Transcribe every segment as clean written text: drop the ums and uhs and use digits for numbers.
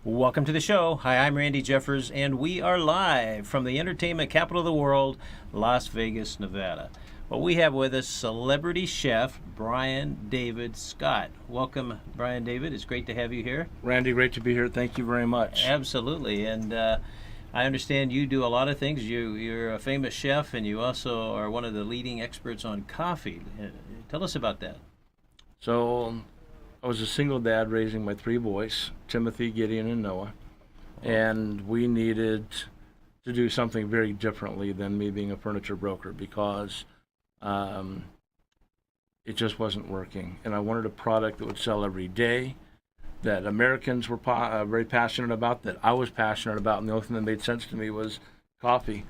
Welcome to the show. Hi, I'm Randy Jeffers, and we are live from the entertainment capital of the world, Las Vegas, Nevada. Well, we have with us celebrity chef Bryan David Scott. Welcome, Bryan David. It's great to have you here. Randy, great to be here. Thank you very much. Absolutely. And I understand you do a lot of things. You're a famous chef, and you also are one of the leading experts on coffee. Tell us about that. So, I was a single dad raising my three boys, Timothy, Gideon, and Noah, and we needed to do something very differently than me being a furniture broker because it just wasn't working. And I wanted a product that would sell every day, that Americans were very passionate about, that I was passionate about, and the only thing that made sense to me was coffee.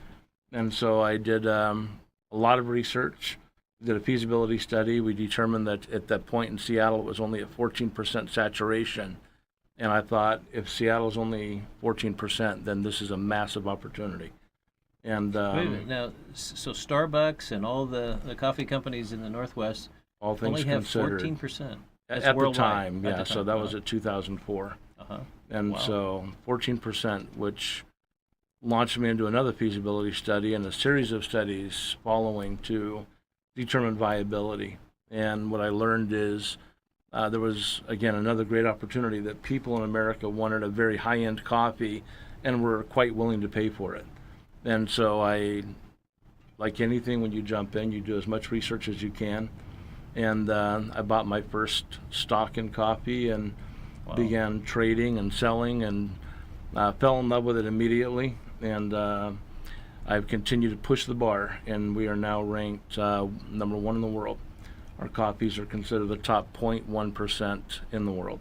And so I did a lot of research. We did a feasibility study. We determined that at that point in Seattle, it was only at 14% saturation. And I thought, if Seattle's only 14%, then this is a massive opportunity. And Wait a minute. Now, so Starbucks and all the coffee companies in the Northwest all things only have considered, 14%. That's at the worldwide. time, At the so time. that was at 2004. Uh-huh. And Wow. so 14%, which launched me into another feasibility study and a series of studies following to determine viability. And what I learned is there was, again, another great opportunity that people in America wanted a very high-end coffee and were quite willing to pay for it. And so like anything, when you jump in, you do as much research as you can. And I bought my first stock in coffee and Wow. began trading and selling and fell in love with it immediately. And I've continued to push the bar, and we are now ranked number one in the world. Our coffees are considered the top 0.1% in the world.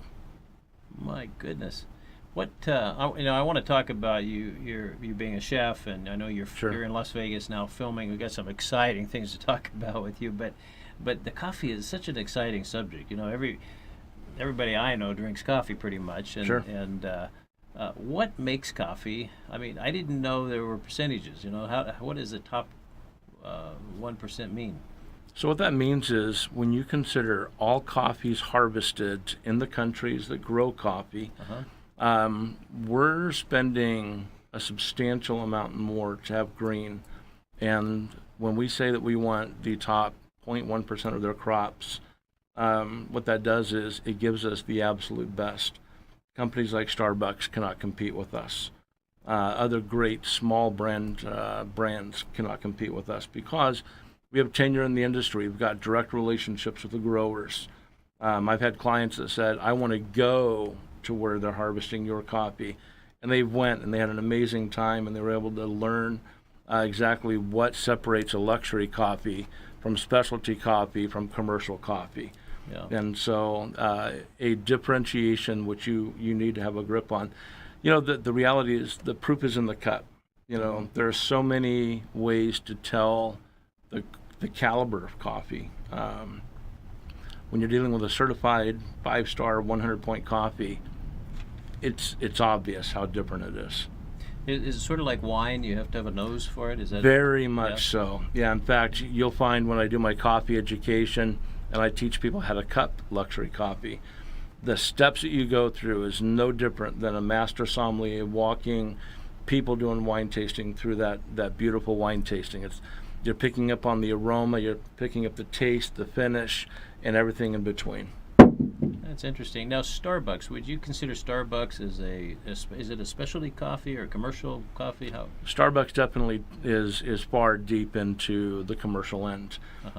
My goodness. What I want to talk about you being a chef, and I know you're Sure. you're in Las Vegas now filming. We've got some exciting things to talk about with you, but the coffee is such an exciting subject. Everybody I know drinks coffee pretty much, and Sure. what makes coffee? I mean, I didn't know there were percentages. What does the top 1% mean? So what that means is when you consider all coffees harvested in the countries that grow coffee, we're spending a substantial amount more to have green. And when we say that we want the top 0.1% of their crops, what that does is it gives us the absolute best. Companies like Starbucks cannot compete with us. Other great small brands cannot compete with us because we have tenure in the industry. We've got direct relationships with the growers. I've had clients that said, I want to go to where they're harvesting your coffee. And they went and they had an amazing time, and they were able to learn exactly what separates a luxury coffee from specialty coffee from commercial coffee. Yeah. And so a differentiation which you need to have a grip on. The reality is the proof is in the cup. There are so many ways to tell the caliber of coffee. When you're dealing with a certified 5-star 100-point coffee, it's obvious how different it is. Is it sort of like wine? You have to have a nose for it? Is that Very much Yeah. so. Yeah, in fact, you'll find when I do my coffee education and I teach people how to cup luxury coffee, the steps that you go through is no different than a master sommelier walking people doing wine tasting through that beautiful wine tasting. You're picking up on the aroma, you're picking up the taste, the finish, and everything in between. That's interesting. Now, Starbucks. Would you consider Starbucks as is it a specialty coffee or a commercial coffee? How? Starbucks definitely is far deep into the commercial end.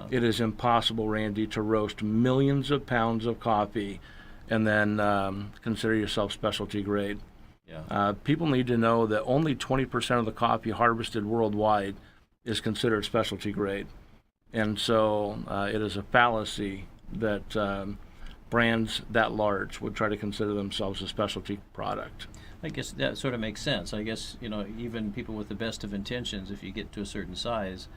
It is impossible, Randy, to roast millions of pounds of coffee and then consider yourself specialty grade. Yeah. People need to know that only 20% of the coffee harvested worldwide is considered specialty grade. And so it is a fallacy that brands that large would try to consider themselves a specialty product. I guess that sort of makes sense. I guess, even people with the best of intentions, if you get to a certain size,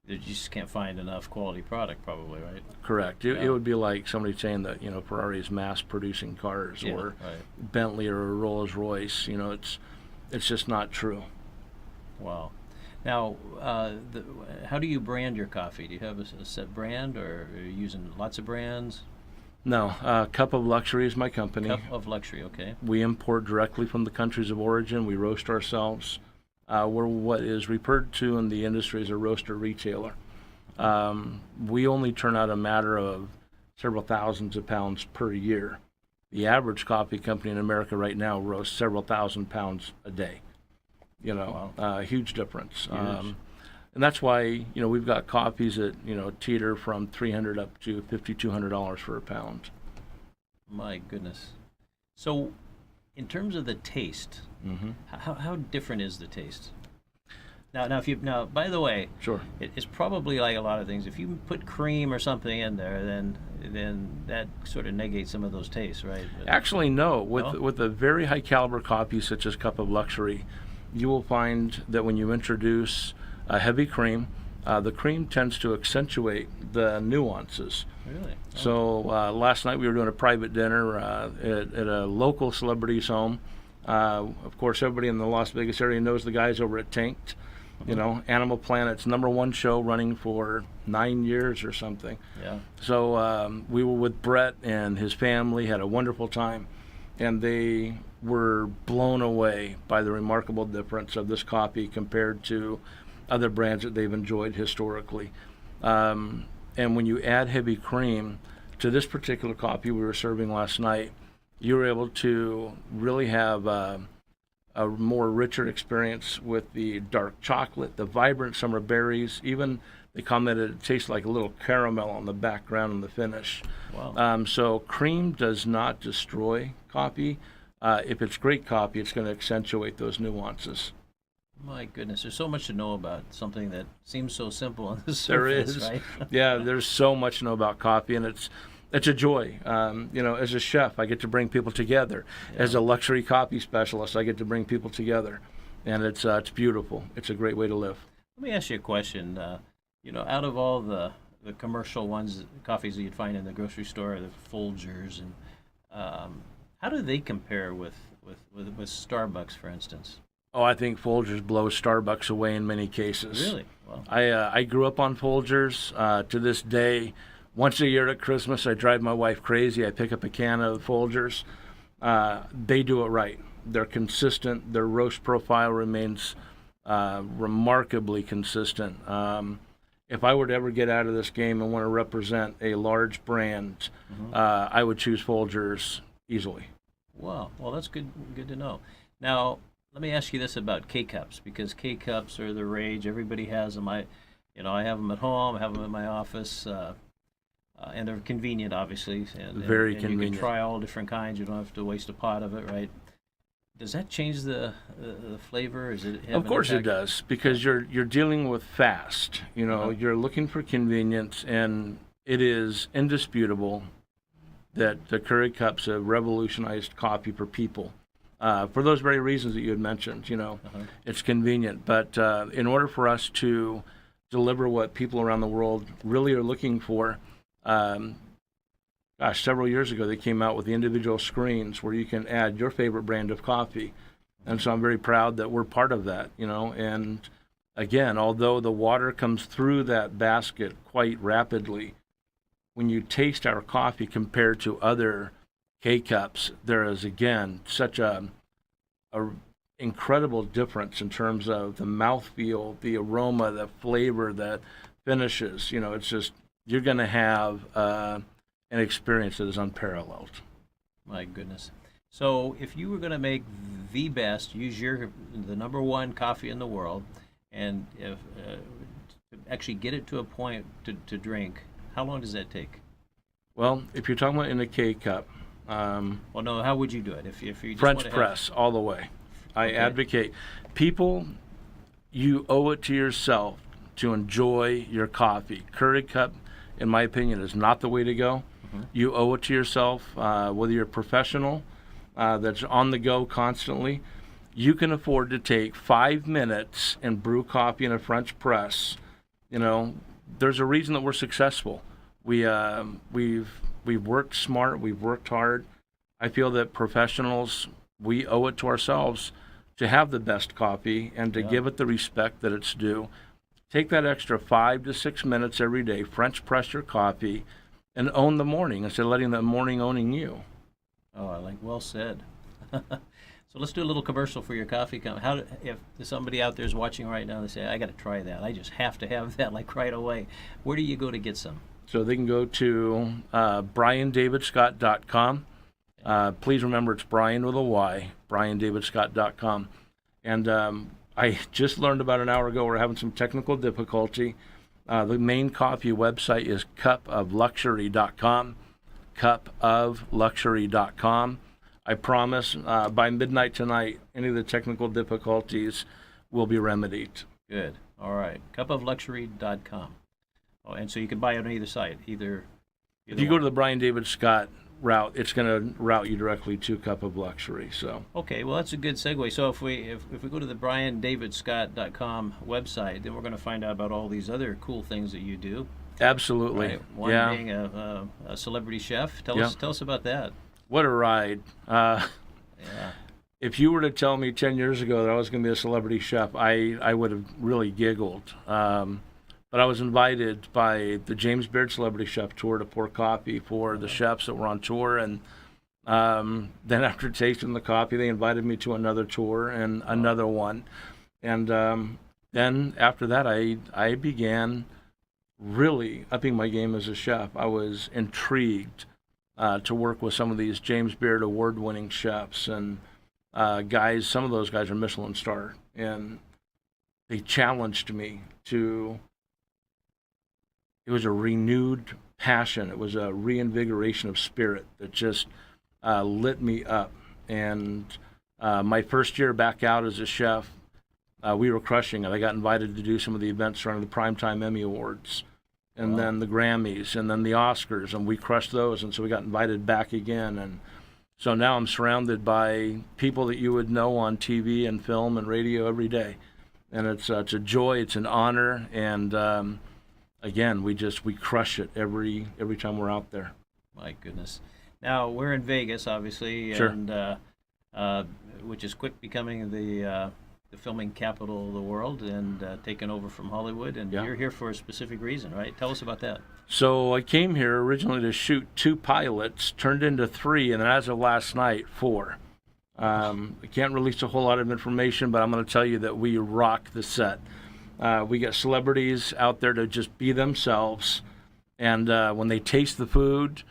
you just can't find enough quality product, probably, right? Correct. It would be like somebody saying that, Ferrari is mass producing cars, Yeah, or right. Bentley or Rolls Royce. It's just not true. Wow. Now, how do you brand your coffee? Do you have a set brand, or are you using lots of brands? No, Cup of Luxury is my company. Cup of Luxury, okay. We import directly from the countries of origin. We roast ourselves. We're what is referred to in the industry as a roaster retailer. We only turn out a matter of several thousands of pounds per year. The average coffee company in America right now roasts several thousand pounds a day. Wow. Huge difference. Huge. And that's why, we've got coffees that, teeter from $300 up to $5,200 for a pound. My goodness. So, in terms of the taste, how different is the taste? Now, by the way, Sure. it's probably like a lot of things. If you put cream or something in there, then that sort of negates some of those tastes, right? Actually, no. No? With a very high caliber coffee such as Cup of Luxury, you will find that when you introduce a heavy cream, the cream tends to accentuate the nuances. Really? So last night we were doing a private dinner at a local celebrity's home. Of course, everybody in the Las Vegas area knows the guys over at Tanked. Animal Planet's #1 show, running for 9 years or something. Yeah. So we were with Brett and his family, had a wonderful time, and they were blown away by the remarkable difference of this coffee compared to other brands that they've enjoyed historically. And when you add heavy cream to this particular coffee we were serving last night, you were able to really have a more richer experience with the dark chocolate, the vibrant summer berries. Even they commented it tastes like a little caramel on the background and the finish. Wow. So cream does not destroy coffee. If it's great coffee, it's going to accentuate those nuances. My goodness, there's so much to know about something that seems so simple on the There surface, is. right? Yeah, there's so much to know about coffee, and it's a joy. As a chef, I get to bring people together. Yeah. As a luxury coffee specialist, I get to bring people together, and it's beautiful. It's a great way to live. Let me ask you a question. Out of all the commercial ones, coffees that you'd find in the grocery store, the Folgers, and how do they compare with Starbucks, for instance? Oh, I think Folgers blows Starbucks away in many cases. Really? Wow. I grew up on Folgers. To this day, once a year at Christmas, I drive my wife crazy. I pick up a can of Folgers. They do it right. They're consistent. Their roast profile remains remarkably consistent. If I were to ever get out of this game and want to represent a large brand, I would choose Folgers easily. Wow. Well, that's good to know. Now, let me ask you this about K-Cups, because K-Cups are the rage. Everybody has them. I have them at home. I have them in my office. And they're convenient, obviously. Very and convenient. You can try all different kinds. You don't have to waste a pot of it, right? Does that change the flavor? Is it? Of course it does, because you're dealing with fast. You're looking for convenience, and it is indisputable that the Keurig cups have revolutionized coffee for people. For those very reasons that you had mentioned, it's convenient. But in order for us to deliver what people around the world really are looking for, several years ago they came out with the individual screens where you can add your favorite brand of coffee. And so I'm very proud that we're part of that, And again, although the water comes through that basket quite rapidly, when you taste our coffee compared to other K-Cups, there is, again, such a incredible difference in terms of the mouthfeel, the aroma, the flavor, the finishes. It's just, you're going to have an experience that is unparalleled. My goodness. So if you were going to make the best, use the #1 coffee in the world, and if to actually get it to a point to drink, how long does that take? Well, if you're talking about in a K-Cup, well, no, how would you do it? If you just French want to press all the way. I Okay. advocate. People, you owe it to yourself to enjoy your coffee. Keurig cup, in my opinion, is not the way to go. You owe it to yourself, whether you're a professional that's on the go constantly. You can afford to take 5 minutes and brew coffee in a French press. There's a reason that we're successful. We've worked smart. We've worked hard. I feel that professionals, we owe it to ourselves to have the best coffee and to give it the respect that it's due. Take that extra 5 to 6 minutes every day, French press your coffee, and own the morning instead of letting the morning owning you. Oh, I like, well said. So let's do a little commercial for your coffee company. If there's somebody out there is watching right now, they say, I got to try that. I just have to have that like right away. Where do you go to get some? So they can go to BryanDavidScott.com. Please remember it's Bryan with a Y, BryanDavidScott.com. And I just learned about an hour ago we're having some technical difficulty. The main coffee website is cupofluxury.com, cupofluxury.com. I promise by midnight tonight, any of the technical difficulties will be remedied. Good. All right. Cupofluxury.com. Oh, and so you can buy it on either site. Either If you go to the Bryan David Scott route, it's going to route you directly to Cup of Luxury. So okay, well that's a good segue. So if we go to the BryanDavidScott.com website, then we're going to find out about all these other cool things that you do. Absolutely. Right? One yeah. being a celebrity chef. Tell us about that. What a ride. Yeah. If you were to tell me 10 years ago that I was going to be a celebrity chef, I would have really giggled. But I was invited by the James Beard Celebrity Chef Tour to pour coffee for the chefs that were on tour. And then after tasting the coffee, they invited me to another tour and another one. And then after that, I began really upping my game as a chef. I was intrigued to work with some of these James Beard award-winning chefs and guys. Some of those guys are Michelin star, and they challenged me to. It was a renewed passion. It was a reinvigoration of spirit that just lit me up. And my first year back out as a chef, we were crushing it. I got invited to do some of the events around the Primetime Emmy Awards, and then the Grammys, and then the Oscars, and we crushed those. And so we got invited back again. And so now I'm surrounded by people that you would know on TV and film and radio every day. And it's a joy, it's an honor, and again, we crush it every time we're out there. My goodness. Now, we're in Vegas, obviously, Sure. and which is quick becoming the filming capital of the world and taken over from Hollywood. And you're here for a specific reason, right? Tell us about that. So I came here originally to shoot 2 pilots, turned into 3, and then as of last night, 4. I can't release a whole lot of information, but I'm going to tell you that we rock the set. We get celebrities out there to just be themselves, and when they taste the food,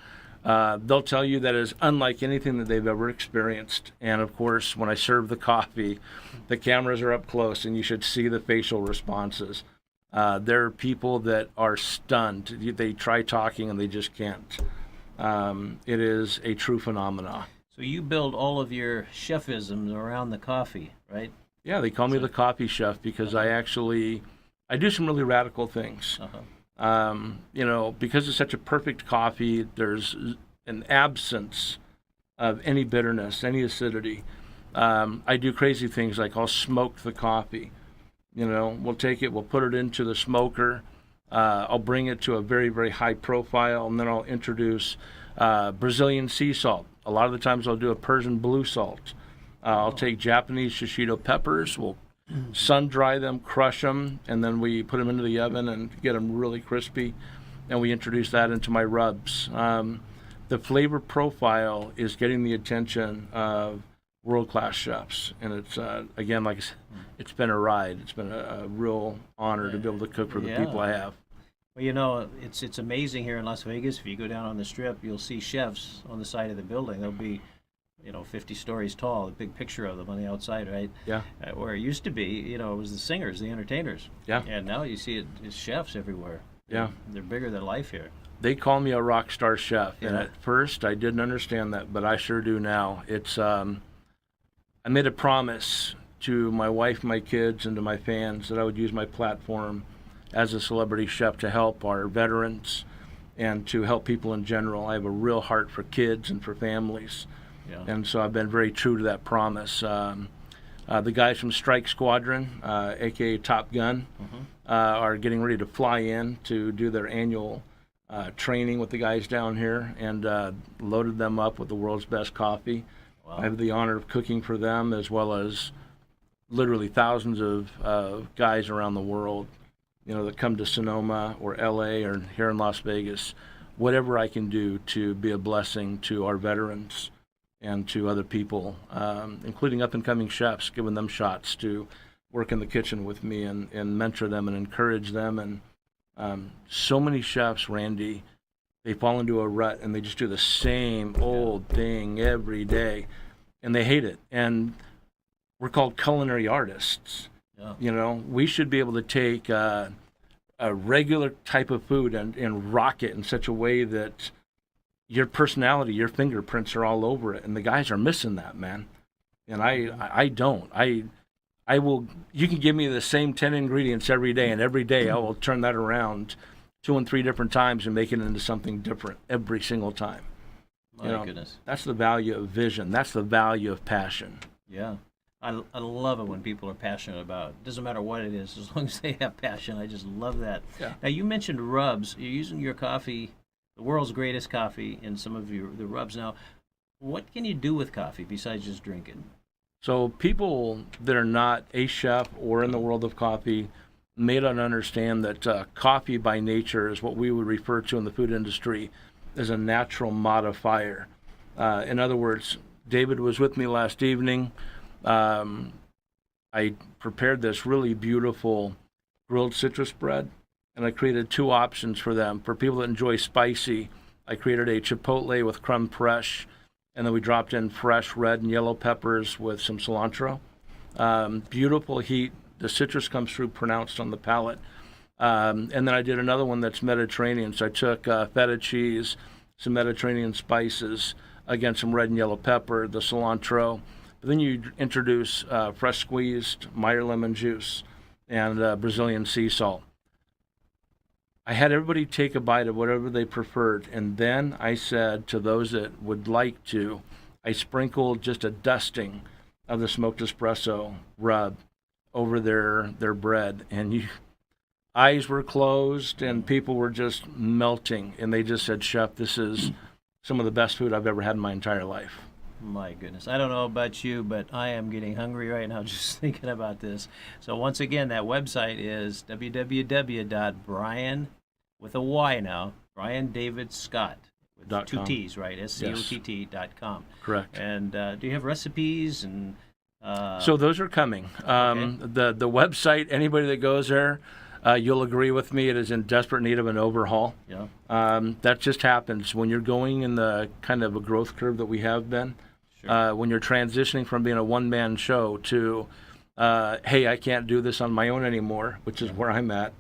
they'll tell you that it's unlike anything that they've ever experienced. And of course, when I serve the coffee, the cameras are up close, and you should see the facial responses. There are people that are stunned. They try talking, and they just can't. It is a true phenomenon. So you build all of your chefisms around the coffee, right? Yeah, they call me the coffee chef because I do some really radical things. Because it's such a perfect coffee, there's an absence of any bitterness, any acidity. I do crazy things like I'll smoke the coffee. We'll take it, we'll put it into the smoker. I'll bring it to a very, very high profile, and then I'll introduce Brazilian sea salt. A lot of the times I'll do a Persian blue salt. I'll take Japanese shishito peppers, we'll sun dry them, crush them, and then we put them into the oven and get them really crispy, and we introduce that into my rubs. The flavor profile is getting the attention of world-class chefs, and it's, again, like I said, it's been a ride. It's been a real honor to be able to cook for the people I have. Well, it's amazing here in Las Vegas. If you go down on the Strip, you'll see chefs on the side of the building. They'll be 50 stories tall, a big picture of them on the outside, right? Yeah. Where it used to be, it was the singers, the entertainers. Yeah. And now you see it's chefs everywhere. Yeah. They're bigger than life here. They call me a rock star chef, and at first I didn't understand that, but I sure do now. It's I made a promise to my wife, my kids, and to my fans that I would use my platform as a celebrity chef to help our veterans and to help people in general. I have a real heart for kids and for families. Yeah. And so I've been very true to that promise. The guys from Strike Squadron, a.k.a. Top Gun, are getting ready to fly in to do their annual training with the guys down here, and loaded them up with the world's best coffee. Wow. I have the honor of cooking for them, as well as literally thousands of guys around the world, that come to Sonoma or L.A. or here in Las Vegas whatever I can do to be a blessing to our veterans and to other people, including up-and-coming chefs, giving them shots to work in the kitchen with me and mentor them and encourage them. And so many chefs, Randy, they fall into a rut and they just do the same old thing every day, and they hate it. And we're called culinary artists. Yeah. You know, we should be able to take a regular type of food and rock it in such a way that your personality, your fingerprints are all over it. And the guys are missing that, man. And I don't. I will. You can give me the same 10 ingredients every day, and every day I will turn that around 2 and 3 different times and make it into something different every single time. My goodness. That's the value of vision. That's the value of passion. Yeah. I love it when people are passionate about it. Doesn't matter what it is, as long as they have passion. I just love that. Yeah. Now, you mentioned rubs. You're using your coffee, the world's greatest coffee, in some of the rubs. Now, what can you do with coffee besides just drinking? So people that are not a chef or in the world of coffee may not understand that coffee by nature is what we would refer to in the food industry as a natural modifier. In other words, David was with me last evening. I prepared this really beautiful grilled citrus bread, and I created 2 options for them. For people that enjoy spicy, I created a chipotle with creme fraiche, and then we dropped in fresh red and yellow peppers with some cilantro. Beautiful heat. The citrus comes through pronounced on the palate. And then I did another one that's Mediterranean. So I took feta cheese, some Mediterranean spices, again, some red and yellow pepper, the cilantro. But then you introduce fresh squeezed Meyer lemon juice and Brazilian sea salt. I had everybody take a bite of whatever they preferred, and then I said to those that would like to, I sprinkled just a dusting of the smoked espresso rub over their bread, and eyes were closed and people were just melting, and they just said, "Chef, this is some of the best food I've ever had in my entire life." My goodness. I don't know about you, but I am getting hungry right now just thinking about this. So once again, that website is www.Bryan, with a Y now, Bryan David Scott, with .com. 2 T's, right? SCOTT.com. Correct. And do you have recipes and... So those are coming. Okay. The website, anybody that goes there, you'll agree with me, it is in desperate need of an overhaul. Yeah. That just happens when you're going in the kind of a growth curve that we have been. Sure. When you're transitioning from being a one-man show to, hey, I can't do this on my own anymore, which is where I'm at.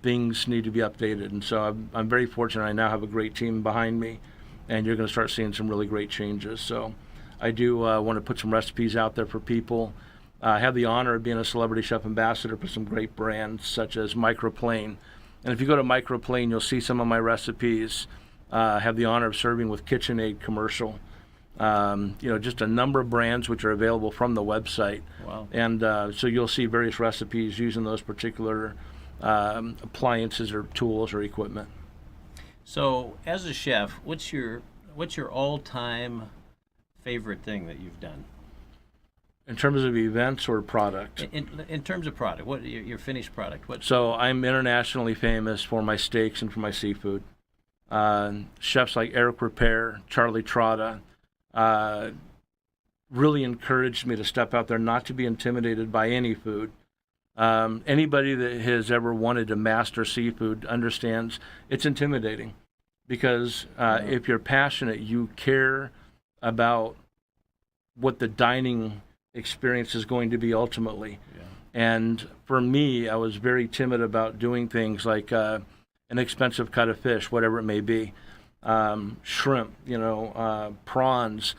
Things need to be updated. And so I'm very fortunate. I now have a great team behind me, and you're going to start seeing some really great changes. So I do want to put some recipes out there for people. I have the honor of being a celebrity chef ambassador for some great brands such as Microplane. And if you go to Microplane, you'll see some of my recipes. I have the honor of serving with KitchenAid commercial. Just a number of brands which are available from the website. Wow. And so you'll see various recipes using those particular appliances or tools or equipment. So as a chef, what's your all-time favorite thing that you've done? In terms of events or product? In terms of product, what your finished product? What? So I'm internationally famous for my steaks and for my seafood. Chefs like Eric Repair, Charlie Trotta, really encouraged me to step out there, not to be intimidated by any food. Anybody that has ever wanted to master seafood understands it's intimidating because if you're passionate, you care about what the dining experience is going to be ultimately. Yeah. And for me, I was very timid about doing things like an expensive cut of fish, whatever it may be, shrimp, prawns,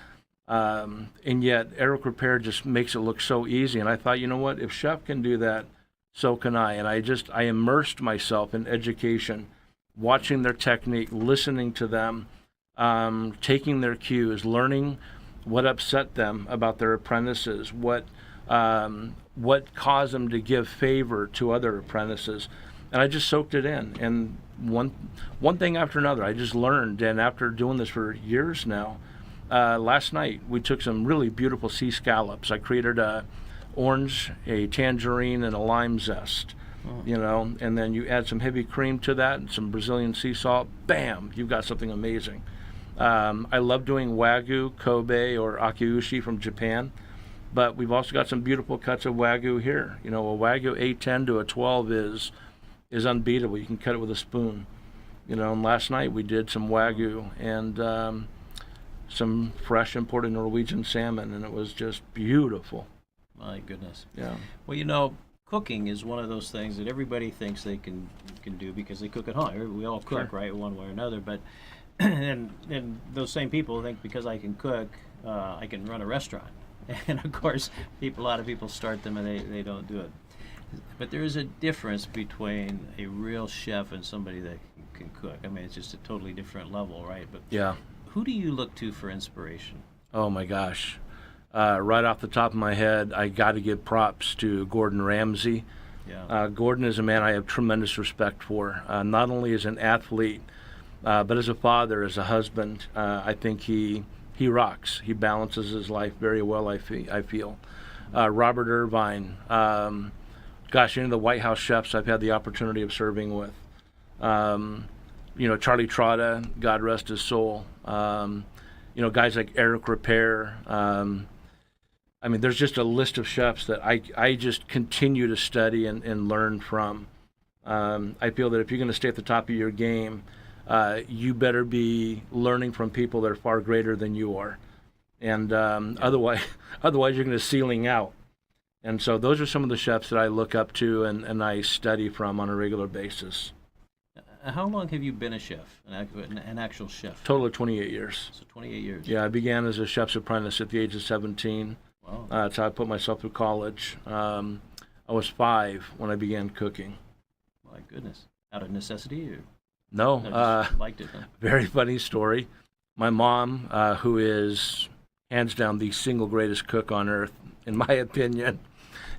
and yet Eric Repair just makes it look so easy. And I thought, you know what, if chef can do that, so can I. And I immersed myself in education, watching their technique, listening to them, taking their cues, learning what upset them about their apprentices, what caused them to give favor to other apprentices. And I just soaked it in. And one thing after another, I just learned. And after doing this for years now, last night we took some really beautiful sea scallops. I created a orange, a tangerine, and a lime zest. you know, and then you add some heavy cream to that and some Brazilian sea salt, bam, you've got something amazing. I love doing Wagyu, Kobe, or Akiushi from Japan, but we've also got some beautiful cuts of Wagyu here. You know, a Wagyu A10 to a 12 is unbeatable. You can cut it with a spoon. You know, and last night we did some Wagyu and some fresh imported Norwegian salmon, and it was just beautiful. My goodness. Yeah. Well, you know, cooking is one of those things that everybody thinks they can do because they cook at home. We all cook, Sure. right, one way or another. But and those same people think because I can cook, I can run a restaurant. And of course, a lot of people start them and they don't do it. But there is a difference between a real chef and somebody that can cook. I mean, it's just a totally different level, right? But Yeah. who do you look to for inspiration? Oh my gosh. Right off the top of my head, I got to give props to Gordon Ramsay. Yeah. Gordon is a man I have tremendous respect for, not only as an athlete, but as a father, as a husband. I think he rocks. He balances his life very well, I feel. Robert Irvine, gosh, the White House chefs I've had the opportunity of serving with. Charlie Trotta, God rest his soul. Guys like Eric Repair. There's just a list of chefs that I just continue to study and learn from. I feel that if you're going to stay at the top of your game, you better be learning from people that are far greater than you are. And otherwise you're going to ceiling out. And so those are some of the chefs that I look up to and I study from on a regular basis. How long have you been a chef, an actual chef? Total of 28 years. So 28 years. Yeah, I began as a chef's apprentice at the age of 17. Wow. That's how I put myself through college. I was 5 when I began cooking. My goodness. Out of necessity? Or No, just liked it, huh? very funny story. My mom, who is hands down the single greatest cook on earth, in my opinion,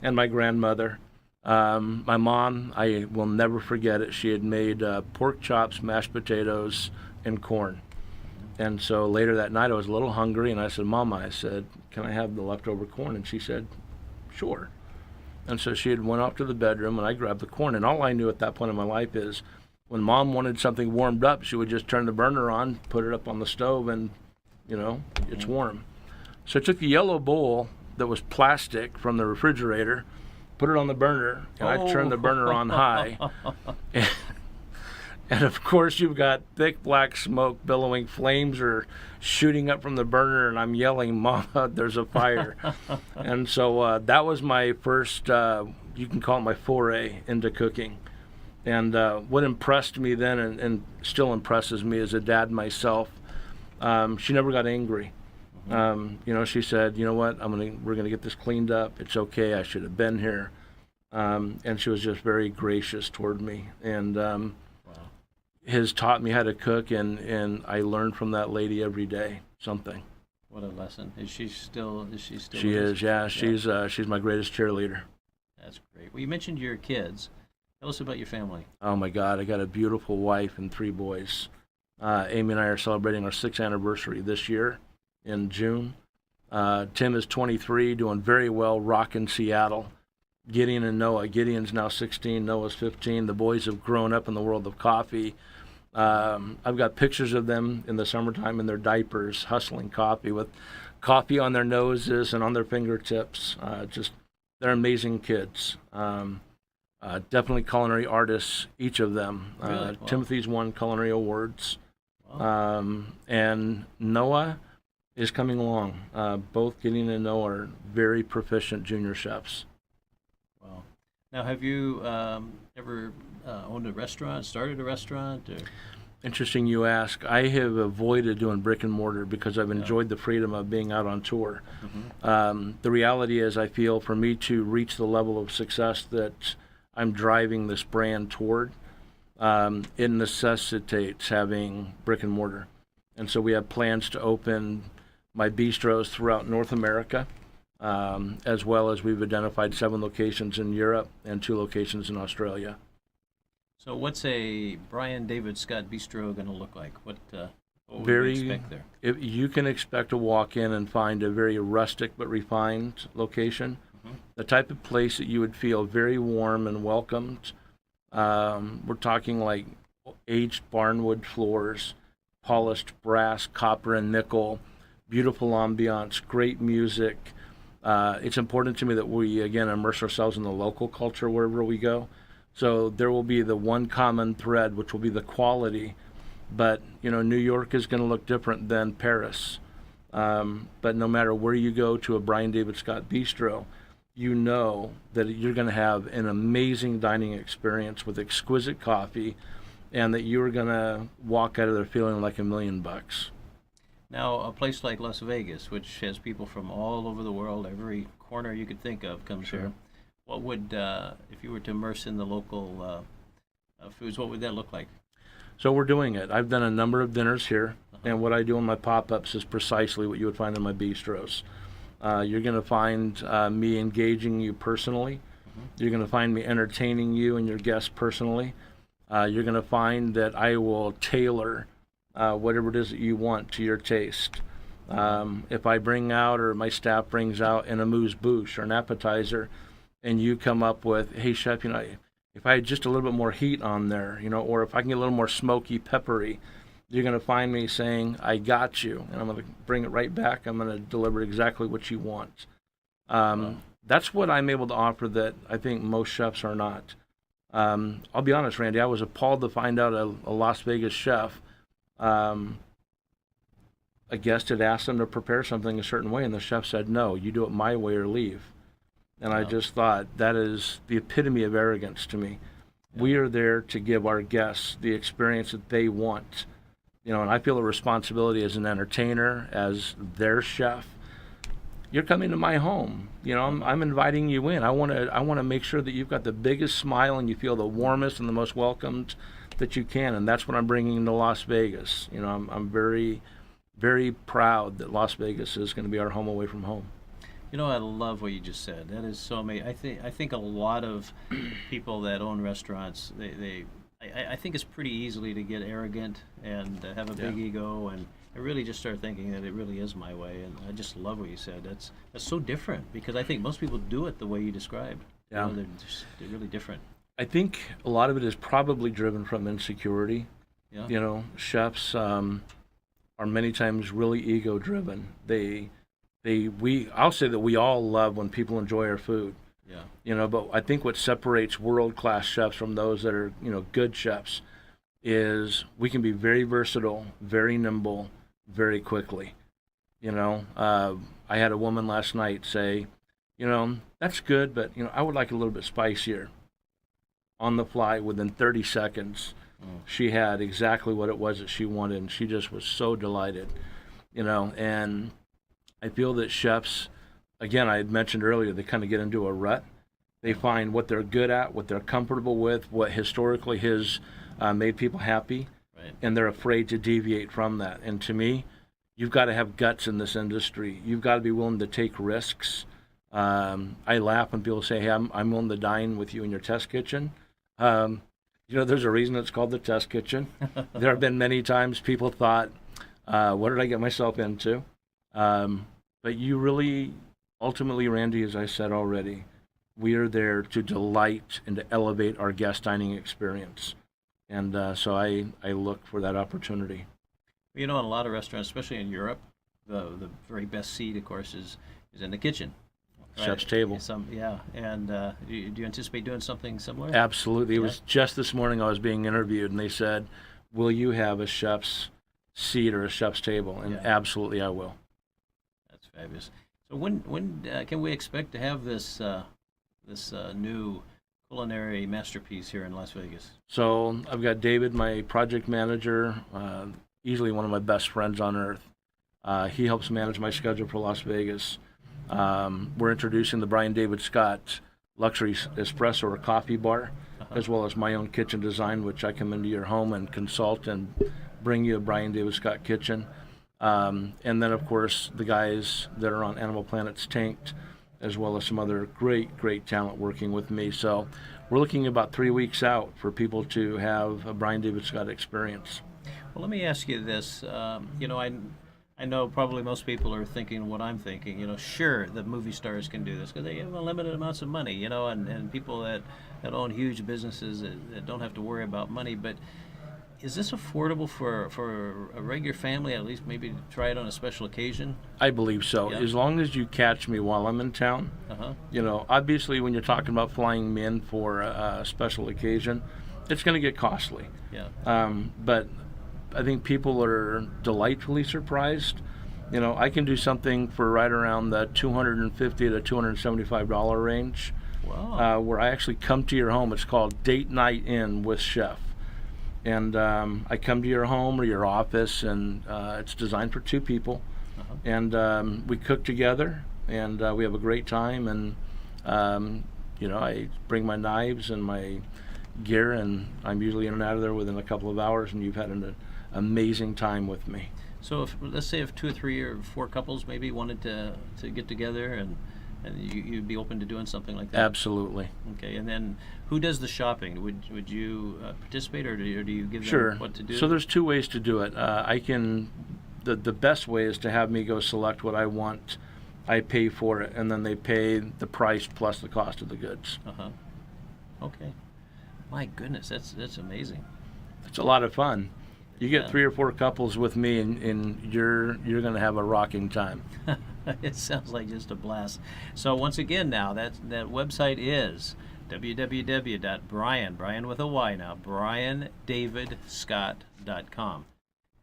and my grandmother. My mom, I will never forget it. She had made pork chops, mashed potatoes, and corn. And so later that night I was a little hungry, and I said, Mama, I said, can I have the leftover corn? And she said, sure. And so she had went off to the bedroom, and I grabbed the corn. And all I knew at that point in my life is when Mom wanted something warmed up, she would just turn the burner on, put it up on the stove, and, it's warm. So I took the yellow bowl that was plastic from the refrigerator, put it on the burner, and I turned the burner on high. And of course, you've got thick black smoke billowing, flames are shooting up from the burner, and I'm yelling, Mama, there's a fire. And so that was my first, you can call it my foray into cooking. And what impressed me then and still impresses me as a dad myself, she never got angry. She said, you know what, we're gonna get this cleaned up. It's okay, I should have been here. And she was just very gracious toward me. And has taught me how to cook, and I learned from that lady every day something. What a lesson. Is she still She with us? is, yeah. She's my greatest cheerleader. That's great. Well, you mentioned your kids. Tell us about your family. Oh my God, I got a beautiful wife and 3 boys. Amy and I are celebrating our 6th anniversary this year in June. Tim is 23, doing very well, rocking Seattle. Gideon and Noah. Gideon's now 16, Noah's 15. The boys have grown up in the world of coffee. I've got pictures of them in the summertime in their diapers, hustling coffee with coffee on their noses and on their fingertips. They're amazing kids. Definitely culinary artists, each of them. Really? Wow. Timothy's won culinary awards. Wow. And Noah is coming along. Both Gideon and Noah are very proficient junior chefs. Wow. Now, have you ever owned a restaurant, started a restaurant? Or? Interesting you ask. I have avoided doing brick and mortar because I've enjoyed the freedom of being out on tour. Mm-hmm. The reality is I feel for me to reach the level of success that I'm driving this brand toward, it necessitates having brick and mortar. And so we have plans to open my bistros throughout North America, as well as we've identified 7 locations in Europe and 2 locations in Australia. So what's a Bryan David Scott bistro going to look like? What would Very, you expect there? You can expect to walk in and find a very rustic but refined location. Mm-hmm. the type of place that you would feel very warm and welcomed. We're talking like aged barnwood floors, polished brass, copper, and nickel, beautiful ambiance, great music. It's important to me that we, again, immerse ourselves in the local culture wherever we go. So there will be the one common thread, which will be the quality. But, New York is going to look different than Paris. But no matter where you go to a Bryan David Scott bistro, you know that you're going to have an amazing dining experience with exquisite coffee, and that you're going to walk out of there feeling like $1,000,000. Now, a place like Las Vegas, which has people from all over the world, every corner you could think of comes here. What would, if you were to immerse in the local foods, what would that look like? So we're doing it. I've done a number of dinners here, and what I do in my pop-ups is precisely what you would find in my bistros. You're going to find me engaging you personally. You're going to find me entertaining you and your guests personally. You're going to find that I will tailor whatever it is that you want to your taste. If I bring out, or my staff brings out, an amuse-bouche or an appetizer, and you come up with, hey, chef, if I had just a little bit more heat on there, or if I can get a little more smoky, peppery, you're going to find me saying, I got you, and I'm going to bring it right back. I'm going to deliver exactly what you want. That's what I'm able to offer that I think most chefs are not. I'll be honest, Randy, I was appalled to find out a Las Vegas chef, a guest had asked him to prepare something a certain way, and the chef said, no, you do it my way or leave. And I just thought, that is the epitome of arrogance to me. We are there to give our guests the experience that they want. And I feel a responsibility as an entertainer, as their chef. You're coming to my home. I'm inviting you in. I want to make sure that you've got the biggest smile and you feel the warmest and the most welcomed that you can. And that's what I'm bringing to Las Vegas. I'm very, very proud that Las Vegas is going to be our home away from home. I love what you just said. That is so amazing. I think a lot of people that own restaurants, I think it's pretty easily to get arrogant and have a big ego, and I really just start thinking that it really is my way. And I just love what you said. That's so different, because I think most people do it the way you described. Yeah. They're really different. I think a lot of it is probably driven from insecurity. Yeah. Chefs are many times really ego driven. I'll say that we all love when people enjoy our food. Yeah. But I think what separates world-class chefs from those that are, good chefs is we can be very versatile, very nimble, very quickly. I had a woman last night say, that's good, but, I would like it a little bit spicier. On the fly, within 30 seconds, she had exactly what it was that she wanted, and she just was so delighted, and I feel that chefs, again, I had mentioned earlier, they kind of get into a rut. They find what they're good at, what they're comfortable with, what historically has made people happy, right, and they're afraid to deviate from that. And to me, you've got to have guts in this industry. You've got to be willing to take risks. I laugh when people say, hey, I'm willing to dine with you in your test kitchen. There's a reason it's called the test kitchen. There have been many times people thought, what did I get myself into? But you really, ultimately, Randy, as I said already, we are there to delight and to elevate our guest dining experience. And so I look for that opportunity. In a lot of restaurants, especially in Europe, the very best seat, of course, is in the kitchen. Right? Chef's table. And do you anticipate doing something similar? Absolutely. It was just this morning I was being interviewed, and they said, will you have a chef's seat or a chef's table? And absolutely I will. That's fabulous. So when can we expect to have this new culinary masterpiece here in Las Vegas? So I've got David, my project manager, easily one of my best friends on earth. He helps manage my schedule for Las Vegas. We're introducing the Bryan David Scott luxury espresso or coffee bar, as well as my own kitchen design, which I come into your home and consult and bring you a Bryan David Scott kitchen. And then, of course, the guys that are on Animal Planet's Tanked, as well as some other great talent working with me. So we're looking about 3 weeks out for people to have a Bryan David Scott experience. Well, let me ask you this. I know probably most people are thinking what I'm thinking. Sure, the movie stars can do this because they have unlimited amounts of money. And people that own huge businesses that don't have to worry about money. But is this affordable for a regular family? At least maybe to try it on a special occasion. I believe so. Yeah. As long as you catch me while I'm in town. Obviously, when you're talking about flying me in for a special occasion, it's going to get costly. Yeah. But I think people are delightfully surprised. I can do something for right around the $250 to $275 range. Wow. Where I actually come to your home. It's called Date Night In with Chef. And I come to your home or your office, and it's designed for two people. Uh-huh. And we cook together, and we have a great time. And, I bring my knives and my gear, and I'm usually in and out of there within a couple of hours, and you've had an amazing time with me. So let's say if 2 or 3 or 4 couples maybe wanted to get together and you'd be open to doing something like that? Absolutely. Okay, and then who does the shopping? Would you participate, or do you give Sure. them what to do? So there's 2 ways to do it. The best way is to have me go select what I want. I pay for it, and then they pay the price plus the cost of the goods. Uh-huh. Okay. My goodness, that's amazing. It's a lot of fun. You get Yeah. 3 or 4 couples with me, and you're going to have a rocking time. It sounds like just a blast. So once again, now that website is Bryan with a Y now, BryanDavidScott.com.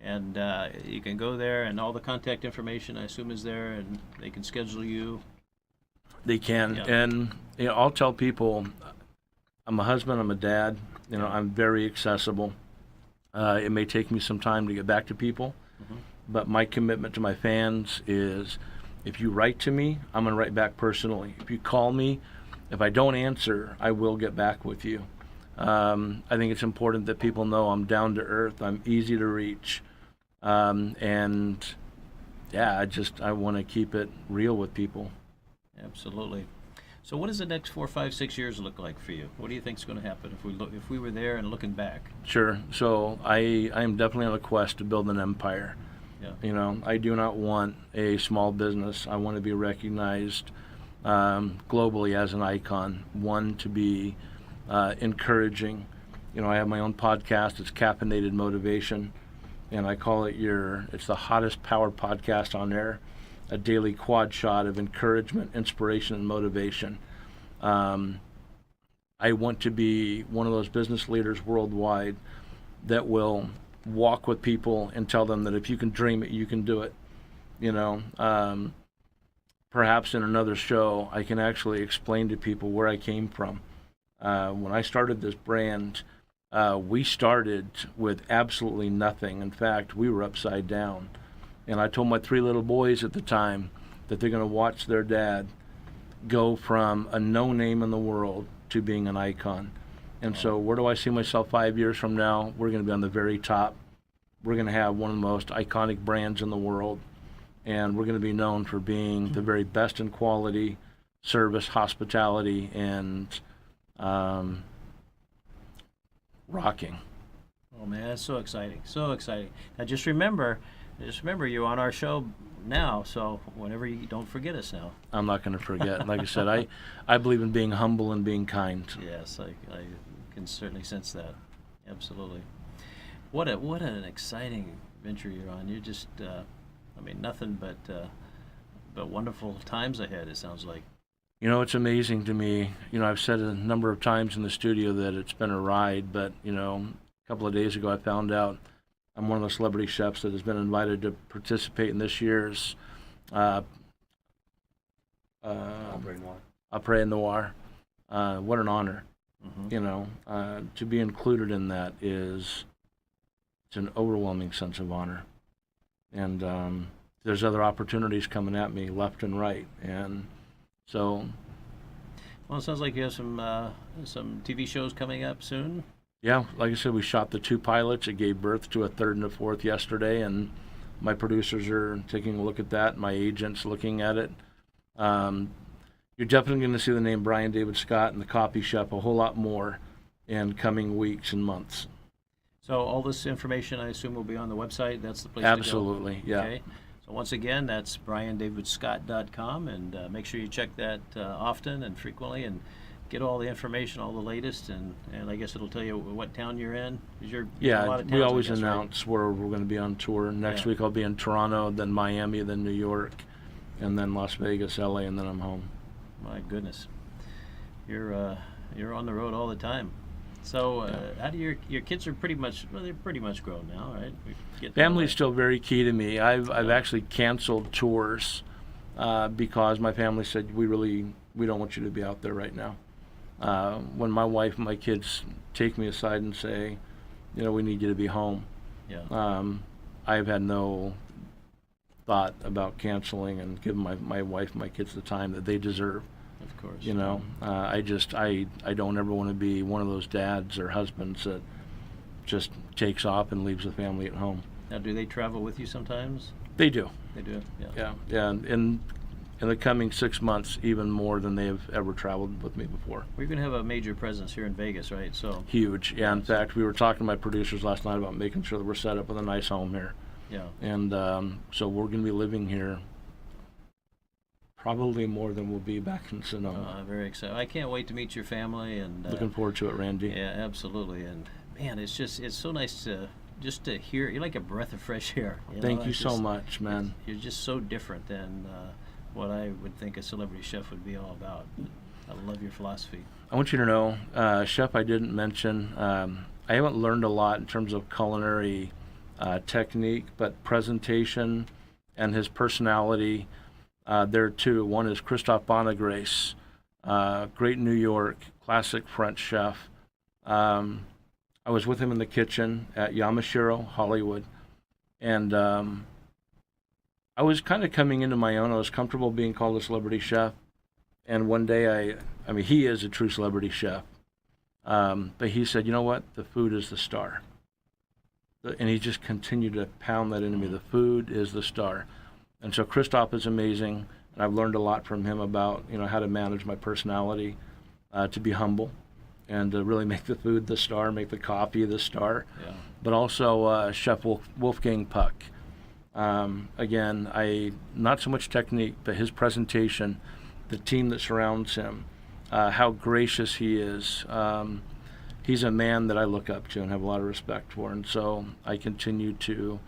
And you can go there, and all the contact information, I assume, is there, and they can schedule you. They can. Yeah. And I'll tell people, I'm a husband, I'm a dad. I'm very accessible. It may take me some time to get back to people, but my commitment to my fans is, if you write to me, I'm going to write back personally. If you call me, if I don't answer, I will get back with you. I think it's important that people know I'm down to earth, I'm easy to reach, and yeah, I want to keep it real with people. Absolutely. So what does the next 4, 5, 6 years look like for you? What do you think is going to happen if we were there and looking back? Sure. So I am definitely on a quest to build an empire. Yeah. I do not want a small business. I want to be recognized globally as an icon. One, to be encouraging. I have my own podcast. It's Caffeinated Motivation, and I call it it's the hottest power podcast on air. A daily quad shot of encouragement, inspiration, and motivation. I want to be one of those business leaders worldwide that will walk with people and tell them that if you can dream it, you can do it. Perhaps in another show, I can actually explain to people where I came from. When I started this brand, we started with absolutely nothing. In fact, we were upside down. And I told my 3 little boys at the time that they're going to watch their dad go from a no name in the world to being an icon. And so where do I see myself 5 years from now? We're going to be on the very top. We're going to have one of the most iconic brands in the world. And we're going to be known for being the very best in quality, service, hospitality, and rocking. Oh man, that's so exciting. So exciting. Now just remember you're on our show now, so whenever you don't forget us now. I'm not going to forget. Like I said, I believe in being humble and being kind. Yes, I can certainly sense that. Absolutely. What an exciting venture you're on. You're just nothing but wonderful times ahead, it sounds like. It's amazing to me. I've said a number of times in the studio that it's been a ride, but a couple of days ago I found out I'm one of the celebrity chefs that has been invited to participate in this year's Après Noir. What an honor. To be included in that it's an overwhelming sense of honor. And there's other opportunities coming at me left and right. And so... Well, it sounds like you have some TV shows coming up soon. Yeah, like I said, we shot the 2 pilots. It gave birth to a 3rd and a 4th yesterday, and my producers are taking a look at that. My agent's looking at it. You're definitely going to see the name Bryan David Scott and the Coffee Shop a whole lot more in coming weeks and months. So all this information, I assume, will be on the website. That's the place Absolutely, to go. yeah. Okay. So once again, that's BryanDavidScott.com, and make sure you check that often and frequently, and get all the information, all the latest, and I guess it'll tell you what town you're in. 'Cause you're in a lot of towns, we always I guess, right? announce where we're going to be on tour. Next week I'll be in Toronto, then Miami, then New York, and then Las Vegas, LA, and then I'm home. My goodness, you're on the road all the time. So how do your kids are pretty much, well, they're pretty much grown now, right? Family's still very key to me. I've actually canceled tours because my family said we don't want you to be out there right now. When my wife and my kids take me aside and say, we need you to be home. Yeah. I've had no thought about canceling and giving my wife and my kids the time that they deserve. Of course. I don't ever want to be one of those dads or husbands that just takes off and leaves the family at home. Now, do they travel with you sometimes? They do. They do. Yeah. And in the coming 6 months, even more than they have ever traveled with me before. We're going to have a major presence here in Vegas, right? So huge. Yeah. In fact, we were talking to my producers last night about making sure that we're set up with a nice home here. Yeah. And so we're going to be living here probably more than we'll be back in Sonoma. I'm very excited. I can't wait to meet your family, and looking forward to it, Randy. Yeah, absolutely. And man, it's so nice to hear. You're like a breath of fresh air. Thank you so much, man. You're just so different than what I would think a celebrity chef would be all about. I love your philosophy. I want you to know, chef, I didn't mention. I haven't learned a lot in terms of culinary technique, but presentation and his personality. There are two. One is Christophe Bonagrace, great New York, classic French chef. I was with him in the kitchen at Yamashiro, Hollywood, and I was kind of coming into my own. I was comfortable being called a celebrity chef, and one day I mean, he is a true celebrity chef, but he said, you know what, the food is the star. And he just continued to pound that into me. The food is the star. And so Christophe is amazing, and I've learned a lot from him about how to manage my personality, to be humble, and to really make the food the star, make the coffee the star. Yeah. But also Chef Wolfgang Puck. Again, not so much technique, but his presentation, the team that surrounds him, how gracious he is. He's a man that I look up to and have a lot of respect for, and so I continue to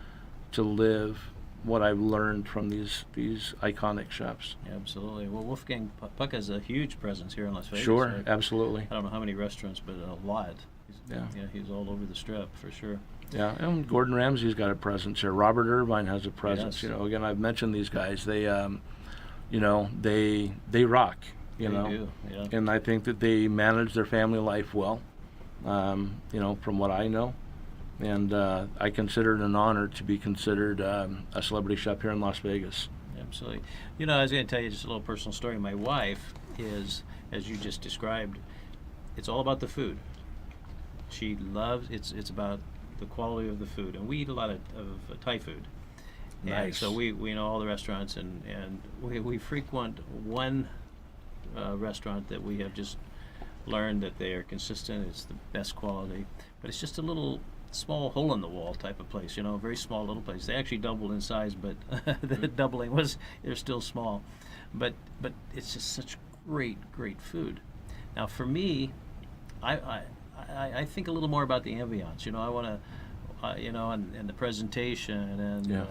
live what I've learned from these iconic chefs. Yeah, absolutely. Well, Wolfgang Puck has a huge presence here in Las Vegas. Sure, right? Absolutely. I don't know how many restaurants, but a lot. He's all over the Strip for sure. Yeah, and Gordon Ramsay's got a presence here. Robert Irvine has a presence. Yes. Again, I've mentioned these guys. They, they rock. They do. Yeah. And I think that they manage their family life well. From what I know. And I consider it an honor to be considered a celebrity chef here in Las Vegas. Absolutely. I was going to tell you just a little personal story. My wife is, as you just described, it's all about the food. She loves, it's about the quality of the food. And we eat a lot of Thai food. Nice. And so we know all the restaurants, and we frequent one restaurant that we have just learned that they are consistent. It's the best quality, but it's just a little small hole in the wall type of place, a very small little place. They actually doubled in size, but the doubling was, they're still small, but it's just such great food. Now for me, I think a little more about the ambiance. I want to and the presentation, and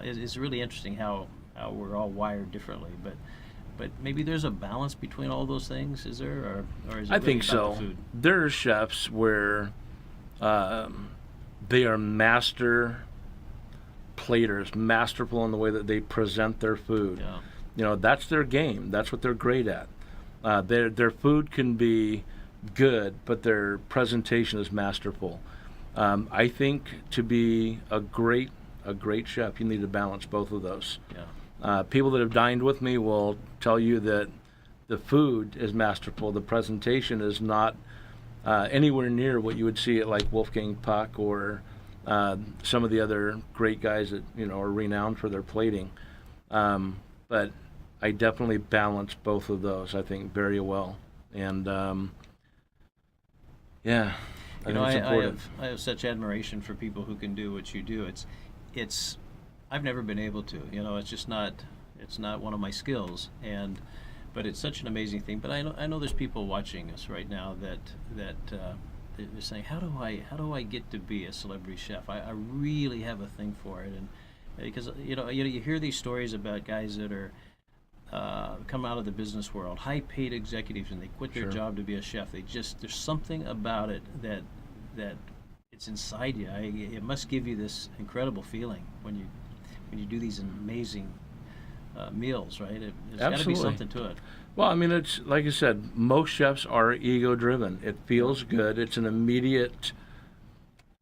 it's really interesting how we're all wired differently, but maybe there's a balance between all those things, is there? Or is it I really think about so. the food? There are chefs where they are master platers, masterful in the way that they present their food. Yeah. That's their game. That's what they're great at. Their food can be good, but their presentation is masterful. I think to be a great chef, you need to balance both of those. Yeah. People that have dined with me will tell you that the food is masterful. The presentation is not anywhere near what you would see at like Wolfgang Puck or some of the other great guys that are renowned for their plating. But I definitely balance both of those, I think, very well. And I think it's important. I have such admiration for people who can do what you do. It's I've never been able to. You know, it's just not. It's not one of my skills, but it's such an amazing thing. But I know there's people watching us right now that they're saying, how do I get to be a celebrity chef? I really have a thing for it, and because you hear these stories about guys that are come out of the business world, high-paid executives, and they quit their Sure. job to be a chef. There's something about it that it's inside you. It must give you this incredible feeling when you do these amazing meals, right? There's got to be Absolutely. something to it. Well, I mean, it's like I said, most chefs are ego-driven. It feels good. It's an immediate.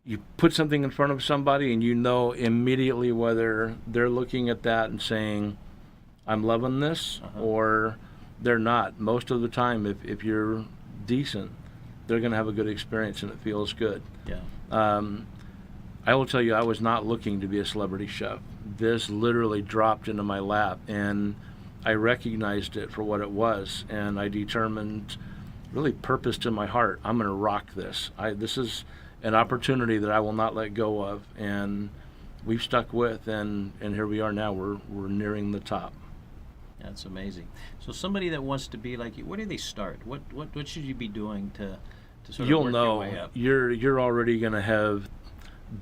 You put something in front of somebody, and you know immediately whether they're looking at that and saying, "I'm loving this," or they're not. Most of the time, if you're decent, they're going to have a good experience, and it feels good. Yeah. I will tell you, I was not looking to be a celebrity chef. This literally dropped into my lap, and I recognized it for what it was, and I determined, really purposed in my heart, I'm going to rock this. This is an opportunity that I will not let go of, and we've stuck with, and here we are now. We're nearing the top. That's amazing. So somebody that wants to be like you, where do they start? What should you be doing to sort of You'll work know your way up? you're already going to have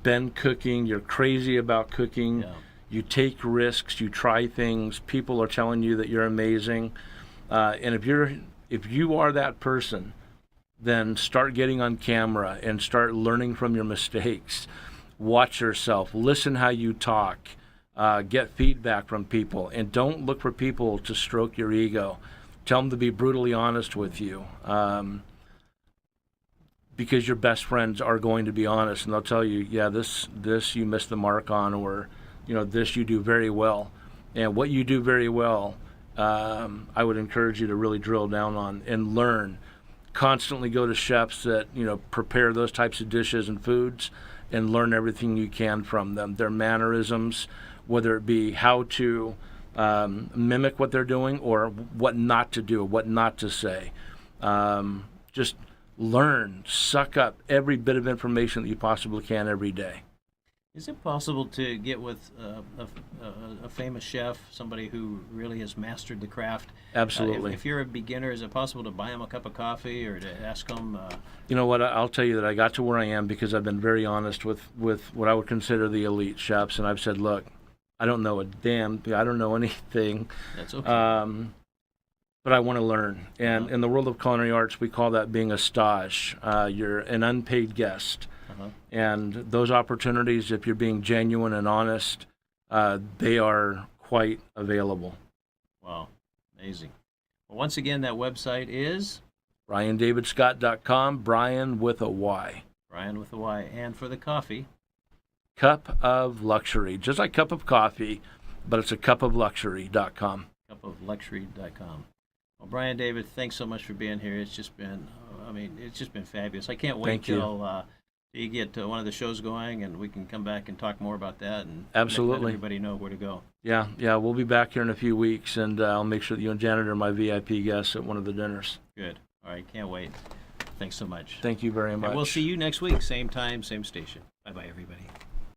been cooking. You're crazy about cooking. Yeah. You take risks. You try things. People are telling you that you're amazing, and if you are that person, then start getting on camera and start learning from your mistakes. Watch yourself. Listen how you talk. Get feedback from people, and don't look for people to stroke your ego. Tell them to be brutally honest with you, because your best friends are going to be honest, and they'll tell you, yeah, this you missed the mark on, or this you do very well. And what you do very well, I would encourage you to really drill down on and learn. Constantly go to chefs that prepare those types of dishes and foods, and learn everything you can from them. Their mannerisms, whether it be how to mimic what they're doing, or what not to do, what not to say. Just learn, suck up every bit of information that you possibly can every day. Is it possible to get with a famous chef, somebody who really has mastered the craft? Absolutely. If you're a beginner, is it possible to buy them a cup of coffee or to ask them? You know what? I'll tell you that I got to where I am because I've been very honest with what I would consider the elite chefs, and I've said, look, I don't know I don't know anything. That's okay. But I want to learn. And in the world of culinary arts, we call that being a stage. You're an unpaid guest. And those opportunities, if you're being genuine and honest, they are quite available. Wow, amazing. Well, once again, that website is BryanDavidScott.com, Bryan with a Y. Bryan with a Y. And for the coffee, Cup of Luxury, just like cup of coffee, but it's a cupofluxury.com. cupofluxury.com. Well, Bryan, David, thanks so much for being here. It's just been fabulous. I can't wait Thank you. till you get one of the shows going, and we can come back and talk more about that and Absolutely. let everybody know where to go. Yeah, we'll be back here in a few weeks, and I'll make sure that you and Janet are my VIP guests at one of the dinners. Good. All right, can't wait. Thanks so much. Thank you very much. And we'll see you next week, same time, same station. Bye-bye, everybody.